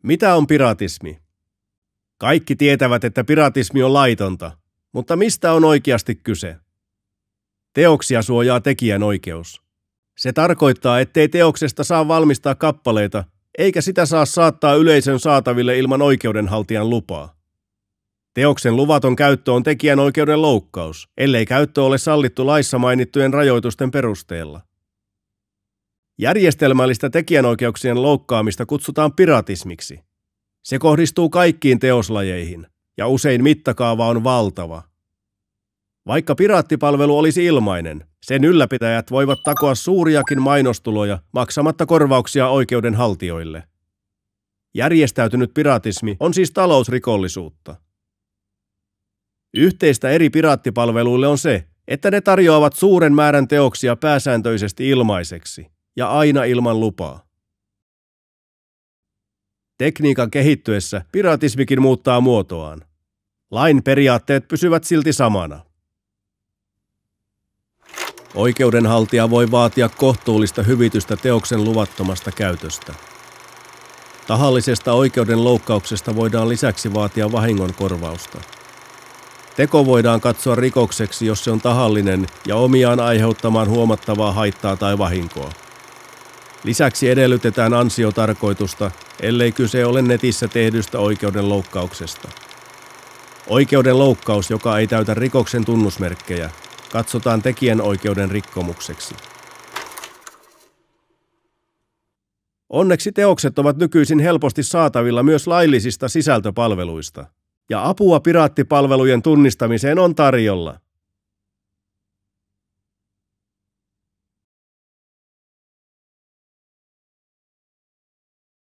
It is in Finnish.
Mitä on piratismi? Kaikki tietävät, että piratismi on laitonta, mutta mistä on oikeasti kyse? Teoksia suojaa tekijänoikeus. Se tarkoittaa, ettei teoksesta saa valmistaa kappaleita, eikä sitä saa saattaa yleisön saataville ilman oikeudenhaltijan lupaa. Teoksen luvaton käyttö on tekijänoikeuden loukkaus, ellei käyttö ole sallittu laissa mainittujen rajoitusten perusteella. Järjestelmällistä tekijänoikeuksien loukkaamista kutsutaan piratismiksi. Se kohdistuu kaikkiin teoslajeihin, ja usein mittakaava on valtava. Vaikka piraattipalvelu olisi ilmainen, sen ylläpitäjät voivat takoa suuriakin mainostuloja maksamatta korvauksia oikeudenhaltijoille. Järjestäytynyt piratismi on siis talousrikollisuutta. Yhteistä eri piraattipalveluille on se, että ne tarjoavat suuren määrän teoksia pääsääntöisesti ilmaiseksi ja aina ilman lupaa. Tekniikan kehittyessä piratismikin muuttaa muotoaan. Lain periaatteet pysyvät silti samana. Oikeudenhaltija voi vaatia kohtuullista hyvitystä teoksen luvattomasta käytöstä. Tahallisesta oikeuden loukkauksesta voidaan lisäksi vaatia vahingonkorvausta. Teko voidaan katsoa rikokseksi, jos se on tahallinen ja omiaan aiheuttamaan huomattavaa haittaa tai vahinkoa. Lisäksi edellytetään ansiotarkoitusta, ellei kyse ole netissä tehdystä oikeudenloukkauksesta. Oikeudenloukkaus, joka ei täytä rikoksen tunnusmerkkejä, katsotaan tekijänoikeuden rikkomukseksi. Onneksi teokset ovat nykyisin helposti saatavilla myös laillisista sisältöpalveluista, ja apua piraattipalvelujen tunnistamiseen on tarjolla.